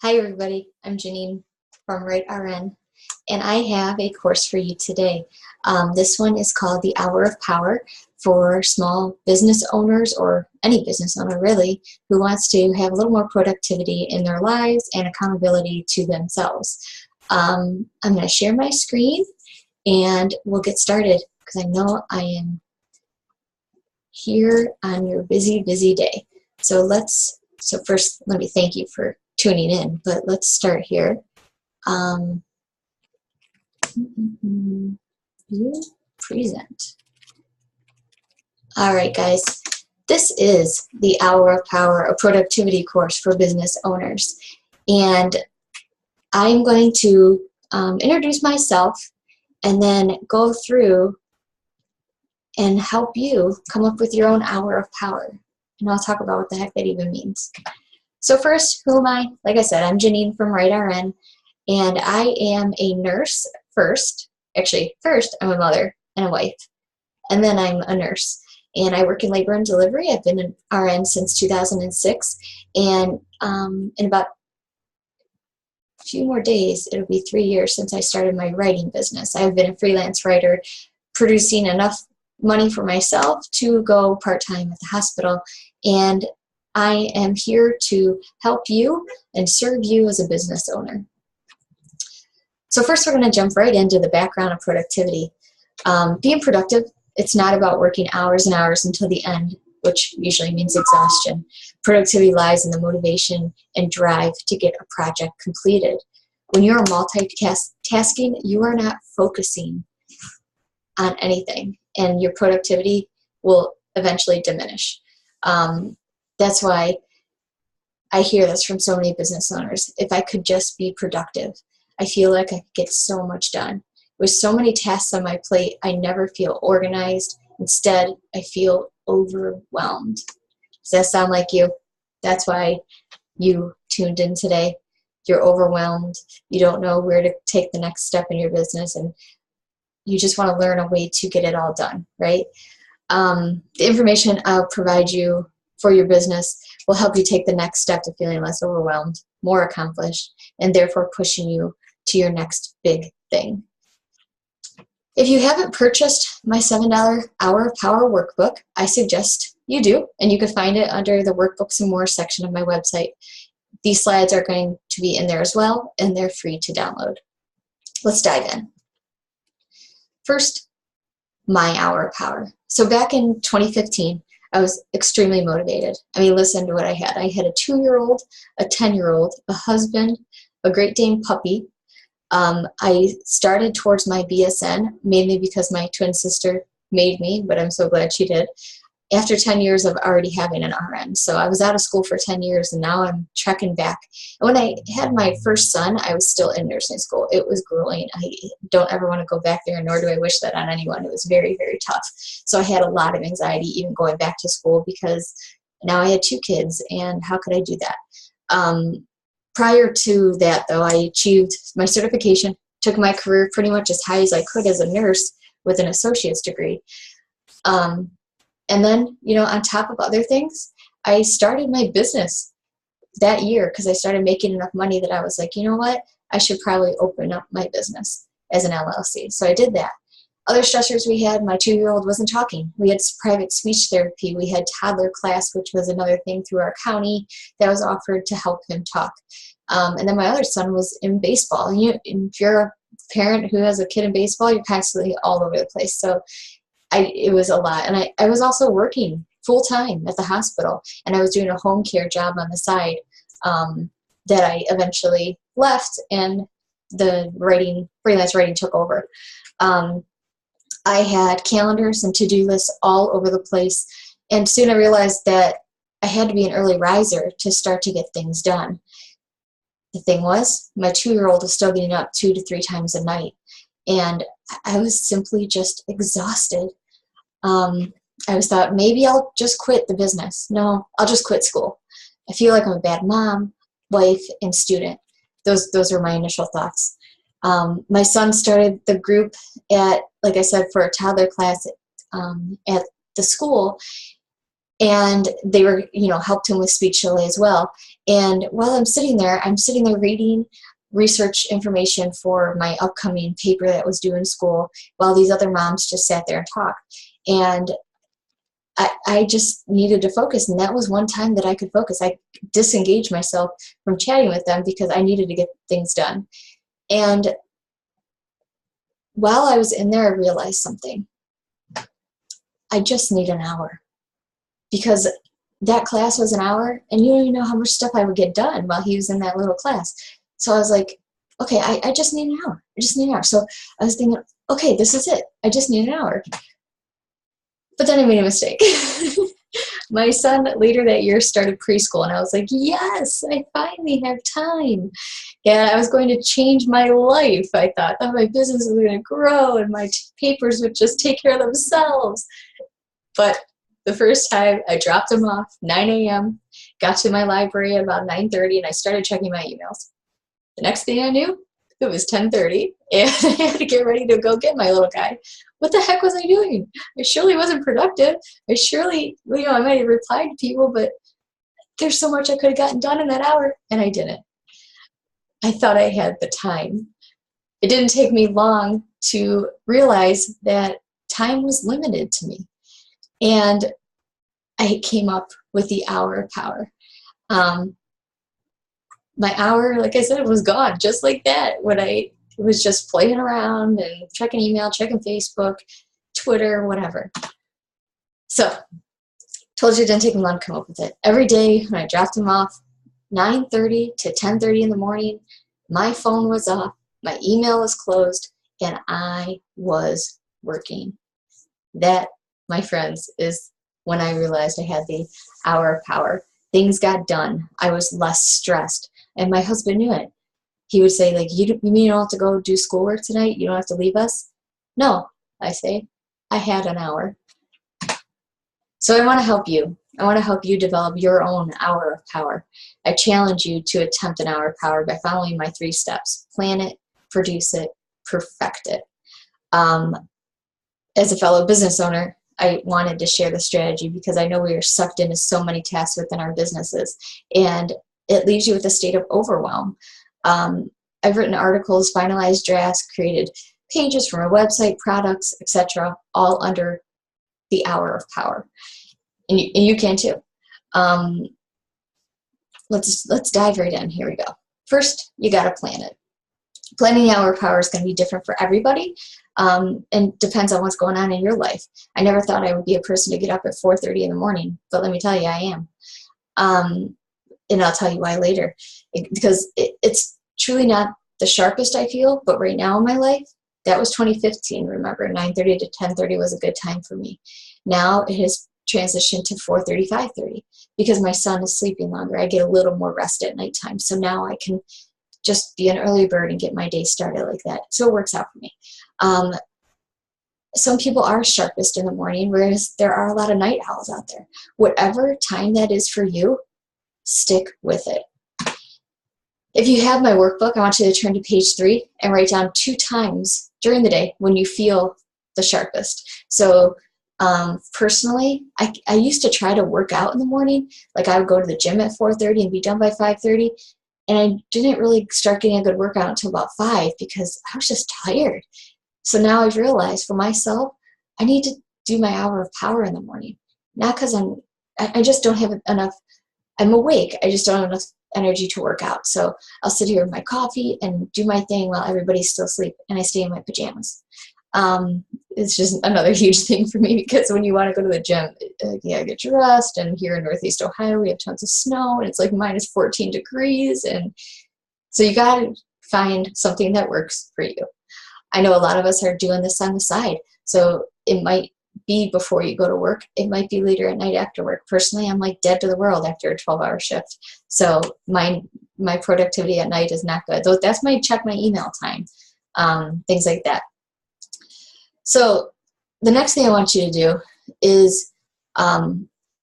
Hi everybody, I'm Janine from Right RN, and I have a course for you today. This one is called The Hour of Power for small business owners, or any business owner really, who wants to have a little more productivity in their lives and accountability to themselves. I'm going to share my screen and we'll get started because I know I am here on your busy, busy day. So first, let me thank you for tuning in, but let's start here. View present. All right, guys. This is the Hour of Power, a productivity course for business owners. And I'm going to introduce myself and then go through and help you come up with your own hour of power. And I'll talk about what the heck that even means. So first, who am I? Like I said, I'm Janine from Right RN, and I am a nurse first. Actually, first I'm a mother and a wife, and then I'm a nurse. And I work in labor and delivery. I've been an RN since 2006, and in about a few more days, it'll be 3 years since I started my writing business. I've been a freelance writer, producing enough money for myself to go part-time at the hospital, and I am here to help you and serve you as a business owner. So first we're going to jump right into the background of productivity. Being productive, it's not about working hours and hours until the end, which usually means exhaustion. Productivity lies in the motivation and drive to get a project completed. When you're multitasking, you are not focusing on anything, and your productivity will eventually diminish. That's why I hear this from so many business owners. If I could just be productive, I feel like I could get so much done. With so many tasks on my plate, I never feel organized. Instead, I feel overwhelmed. Does that sound like you? That's why you tuned in today. You're overwhelmed. You don't know where to take the next step in your business, and you just want to learn a way to get it all done, right? The information I'll provide you for your business will help you take the next step to feeling less overwhelmed, more accomplished, and therefore pushing you to your next big thing. If you haven't purchased my $7 Hour of Power workbook, I suggest you do, and you can find it under the Workbooks and More section of my website. These slides are going to be in there as well, and they're free to download. Let's dive in. First, my hour of power. So back in 2015, I was extremely motivated. I mean, listen to what I had. I had a 2-year-old, a 10-year-old, a husband, a Great Dane puppy. I started towards my BSN, mainly because my twin sister made me, but I'm so glad she did, after 10 years of already having an RN. So I was out of school for 10 years, and now I'm trekking back. And when I had my first son, I was still in nursing school. It was grueling. I don't ever want to go back there, nor do I wish that on anyone. It was very, very tough. So I had a lot of anxiety even going back to school, because now I had 2 kids, and how could I do that? Prior to that, though, I achieved my certification, took my career pretty much as high as I could as a nurse with an associate's degree. And then, on top of other things, I started my business that year because I started making enough money that I was like, you know what? I should probably open up my business as an LLC. So I did that. Other stressors we had, my 2-year-old wasn't talking. We had private speech therapy. We had toddler class, which was another thing through our county that was offered to help him talk. And then my other son was in baseball. And if you're a parent who has a kid in baseball, you're constantly all over the place. So it was a lot. And I was also working full-time at the hospital, and I was doing a home care job on the side that I eventually left, and the freelance writing took over. I had calendars and to-do lists all over the place, and soon I realized that I had to be an early riser to start to get things done. The thing was, my 2-year-old was still getting up 2 to 3 times a night, and I was simply just exhausted. I was thought, maybe I'll just quit the business. No, I'll just quit school. I feel like I'm a bad mom, wife, and student. Those are my initial thoughts. My son started the group like I said, for a toddler class at the school, And they were, helped him with speech delay as well. And while I'm sitting there reading research information for my upcoming paper that was due in school, while these other moms just sat there and talked. And I just needed to focus, and that was one time that I could focus. I disengaged myself from chatting with them because I needed to get things done. And while I was in there, I realized something. I just need an hour, because that class was an hour, and you don't even know how much stuff I would get done while he was in that little class. So I was like, okay, I just need an hour. I just need an hour. So I was thinking, okay, this is it. I just need an hour. But then I made a mistake. My son later that year started preschool, and I was like, yes, I finally have time. And I was going to change my life. I thought that my business was going to grow and my papers would just take care of themselves. But the first time, I dropped him off 9 a.m., got to my library at about 9:30, and I started checking my emails. The next thing I knew, it was 10:30, and I had to get ready to go get my little guy. What the heck was I doing? I surely wasn't productive. I might have replied to people, but there's so much I could have gotten done in that hour, and I didn't. I thought I had the time. It didn't take me long to realize that time was limited to me. And I came up with the hour of power. My hour, like I said, was gone just like that when I was just playing around and checking email, checking Facebook, Twitter, whatever. So, told you it didn't take me long to come up with it. Every day when I dropped him off, 9:30 to 10:30 in the morning, my phone was off, my email was closed, and I was working. That, my friends, is when I realized I had the hour of power. Things got done. I was less stressed. And my husband knew it. He would say, like, you mean you don't have to go do schoolwork tonight? You don't have to leave us? No, I say, I had an hour. So I want to help you. I want to help you develop your own hour of power. I challenge you to attempt an hour of power by following my 3 steps. Plan it, produce it, perfect it. As a fellow business owner, I wanted to share the strategy because I know we are sucked into so many tasks within our businesses, and it leaves you with a state of overwhelm. I've written articles, finalized drafts, created pages for my website, products, etc., all under the hour of power. And you can too. Let's dive right in. Here we go. First, you got to plan it. Planning the hour of power is going to be different for everybody, and depends on what's going on in your life. I never thought I would be a person to get up at 4:30 in the morning, but let me tell you, I am. And I'll tell you why later. Because it's truly not the sharpest I feel, but right now in my life, that was 2015. Remember, 9:30 to 10:30 was a good time for me. Now it has transitioned to 4:30, 5:30 because my son is sleeping longer. I get a little more rest at nighttime. So now I can just be an early bird and get my day started like that. So it works out for me. Some people are sharpest in the morning, whereas there are a lot of night owls out there. Whatever time that is for you, stick with it. If you have my workbook, I want you to turn to page 3 and write down 2 times during the day when you feel the sharpest. So personally, I used to try to work out in the morning. Like I would go to the gym at 4:30 and be done by 5:30. And I didn't really start getting a good workout until about 5 because I was just tired. So now I've realized for myself, I need to do my hour of power in the morning. Not because I just don't have enough, I'm awake, I just don't have enough energy to work out. So I'll sit here with my coffee and do my thing while everybody's still asleep, and I stay in my pajamas. It's just another huge thing for me because when you want to go to the gym, get dressed, and here in Northeast Ohio, we have tons of snow, and it's like minus 14 degrees, and so you got to find something that works for you. I know a lot of us are doing this on the side, so it might be before you go to work. It might be later at night after work. Personally, I'm like dead to the world after a 12-hour shift, so my productivity at night is not good. That's my check my email time, things like that. So the next thing I want you to do is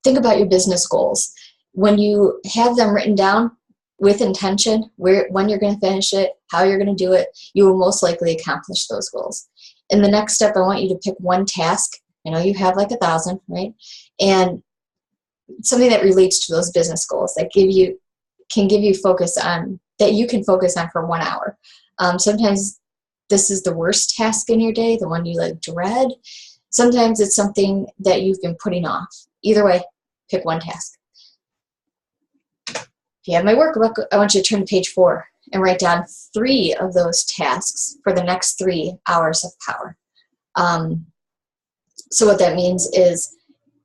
think about your business goals. When you have them written down with intention, when you're going to finish it, how you're going to do it, you will most likely accomplish those goals. In the next step, I want you to pick one task. I know you have like 1,000, right? And something that relates to those business goals that can give you focus on, that you can focus on for 1 hour. Sometimes this is the worst task in your day, the one you like dread. Sometimes it's something that you've been putting off. Either way, pick one task. If you have my workbook, I want you to turn to page 4 and write down 3 of those tasks for the next 3 hours of power. So what that means is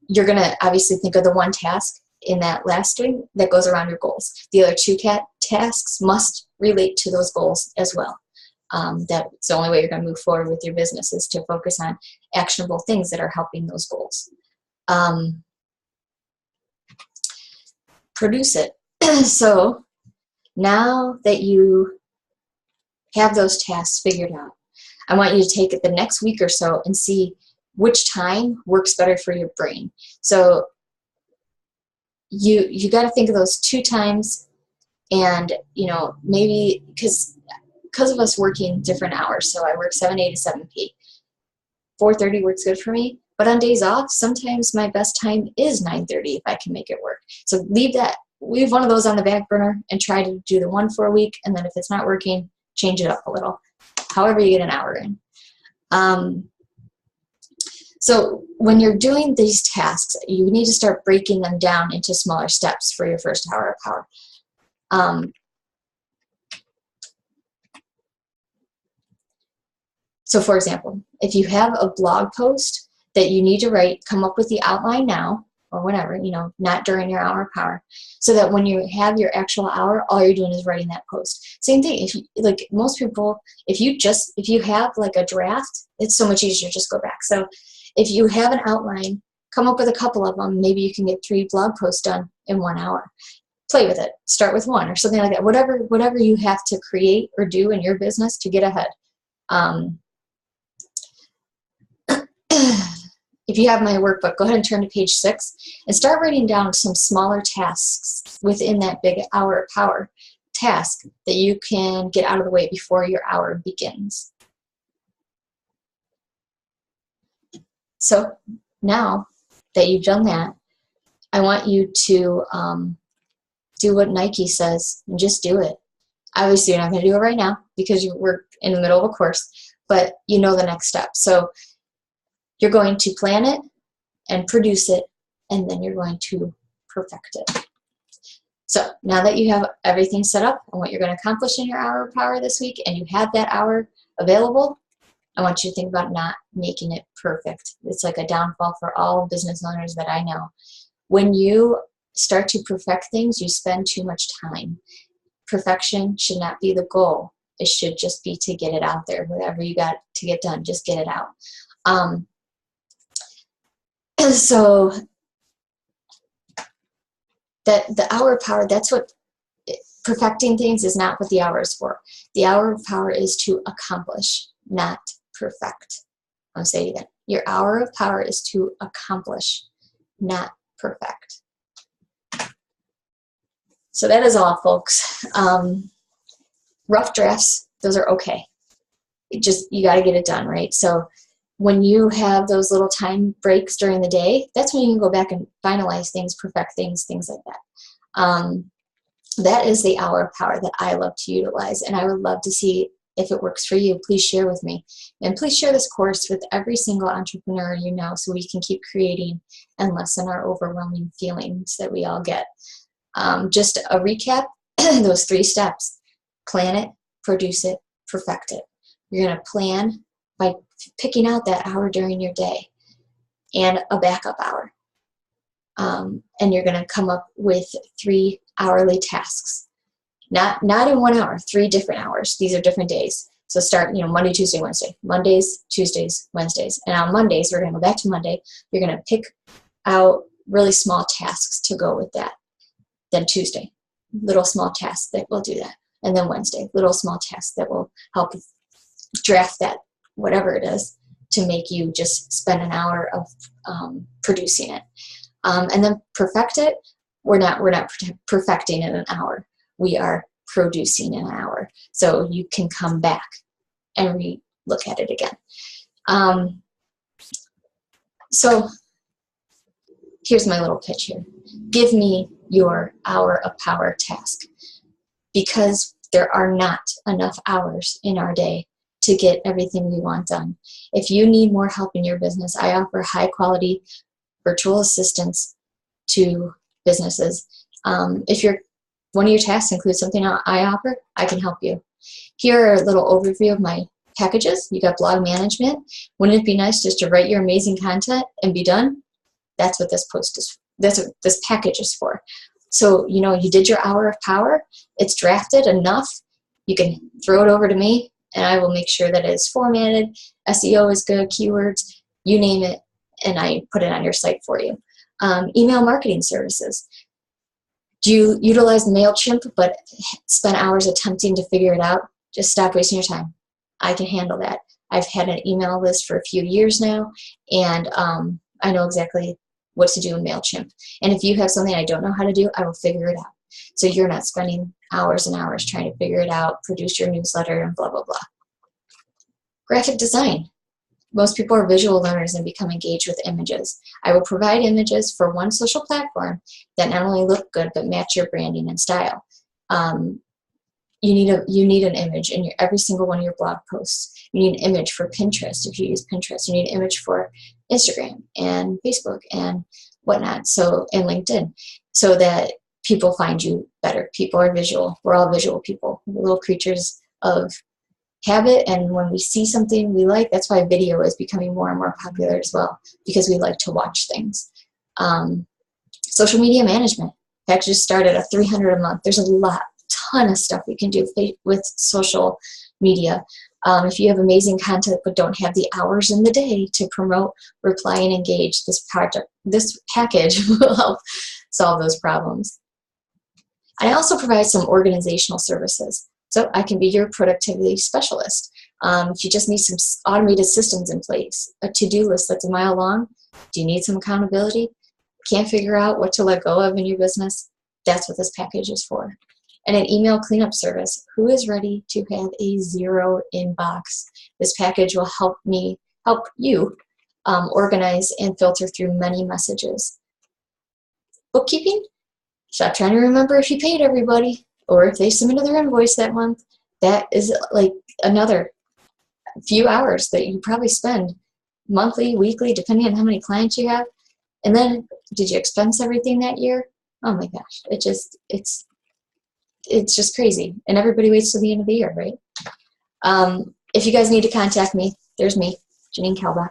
you're going to obviously think of the one task in that last string that goes around your goals. The other 2 tasks must relate to those goals as well. That's the only way you're going to move forward with your business, is to focus on actionable things that are helping those goals. Produce it. So now that you have those tasks figured out, I want you to take it the next week or so and see which time works better for your brain. So you got to think of those 2 times, and maybe because of us working different hours. So I work 7A to 7P. 4:30 works good for me, but on days off, sometimes my best time is 9:30 if I can make it work. So leave one of those on the back burner and try to do the one for a week, and then if it's not working, change it up a little. However you get an hour in. So when you're doing these tasks, you need to start breaking them down into smaller steps for your first hour of power. So for example, if you have a blog post that you need to write, come up with the outline now, or whenever, not during your hour of power, so that when you have your actual hour, all you're doing is writing that post. Same thing, if you, like most people, if you have like a draft, it's so much easier to just go back. So if you have an outline, come up with a couple of them. Maybe you can get 3 blog posts done in 1 hour. Play with it. Start with 1 or something like that. Whatever you have to create or do in your business to get ahead. If you have my workbook, go ahead and turn to page 6 and start writing down some smaller tasks within that big hour of power task that you can get out of the way before your hour begins. So now that you've done that, I want you to do what Nike says and just do it. Obviously, you're not going to do it right now because we're in the middle of a course, but you know the next step. So you're going to plan it and produce it, and then you're going to perfect it. So now that you have everything set up and what you're going to accomplish in your hour of power this week, and you have that hour available, I want you to think about not making it perfect. It's like a downfall for all business owners that I know. When you start to perfect things, you spend too much time. Perfection should not be the goal. It should just be to get it out there. Whatever you got to get done, just get it out. So that the hour of power, that's what perfecting things is not what the hour is for. The hour of power is to accomplish, not perfect. I'll say it again. Your hour of power is to accomplish, not perfect. So that is all, folks. Rough drafts, those are okay. You got to get it done, right? So when you have those little time breaks during the day, that's when you can go back and finalize things, perfect things, things like that. That is the hour of power that I love to utilize, and I would love to see if it works for you. Please share with me. And please share this course with every single entrepreneur you know so we can keep creating and lessen our overwhelming feelings that we all get. Just a recap, those 3 steps. Plan it, produce it, perfect it. You're going to plan by picking out that hour during your day and a backup hour. And you're going to come up with 3 hourly tasks. Not in 1 hour, 3 different hours. These are different days. So start, Monday, Tuesday, Wednesday. Mondays, Tuesdays, Wednesdays. And on Mondays, we're going to go back to Monday. You're going to pick out really small tasks to go with that. Then Tuesday, little small tasks that will do that. And then Wednesday, little small tasks that will help draft that, whatever it is, to make you just spend an hour of producing it. And then perfect it. We're not perfecting in an hour. We are producing in an hour. So you can come back and look at it again. So here's my little pitch here. Give me your hour of power task, because there are not enough hours in our day to get everything we want done. If you need more help in your business, I offer high quality virtual assistants to businesses. If one of your tasks includes something I offer, I can help you. Here are a little overview of my packages. You got blog management. Wouldn't it be nice just to write your amazing content and be done? That's what this post is. That's what this package is for. So, you know, you did your hour of power. It's drafted enough. You can throw it over to me, and I will make sure that it is formatted. SEO is good, keywords, you name it, and I put it on your site for you. Email marketing services. Do you utilize MailChimp but spend hours attempting to figure it out? Just stop wasting your time. I can handle that. I've had an email list for a few years now, and I know exactly what to do in MailChimp. And if you have something I don't know how to do, I will figure it out. So you're not spending hours and hours trying to figure it out, produce your newsletter, and blah, blah, blah. Graphic design. Most people are visual learners and become engaged with images. I will provide images for one social platform that not only look good, but match your branding and style. You need an image in every single one of your blog posts. You need an image for Pinterest if you use Pinterest. You need an image for Instagram and Facebook and whatnot, and LinkedIn, so that people find you better. People are visual. We're all visual people. We're little creatures of habit, and when we see something we like, that's why video is becoming more and more popular as well, because we like to watch things. Social media management. Packages start at $300 a month. There's a ton of stuff we can do with social media. If you have amazing content but don't have the hours in the day to promote, reply, and engage, this package will help solve those problems. I also provide some organizational services. So I can be your productivity specialist. If you just need some automated systems in place, a to-do list that's a mile long, do you need some accountability? Can't figure out what to let go of in your business? That's what this package is for. And an email cleanup service. Who is ready to have a zero inbox? This package will help you organize and filter through many messages. Bookkeeping. Stop trying to remember if you paid everybody or if they submitted their invoice that month. That is like another few hours that you probably spend monthly, weekly, depending on how many clients you have. And then, did you expense everything that year? Oh my gosh, it's just crazy. And everybody waits till the end of the year, right? If you guys need to contact me, there's me, Janine Kalbach.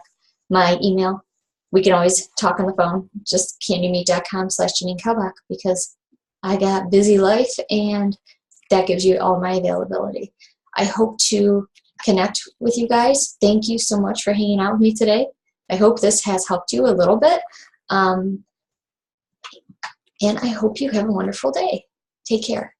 My email, we can always talk on the phone, just candymeet.com/Janine Kalbach, because I got busy life and that gives you all my availability. I hope to connect with you guys. Thank you so much for hanging out with me today. I hope this has helped you a little bit. And I hope you have a wonderful day. Take care.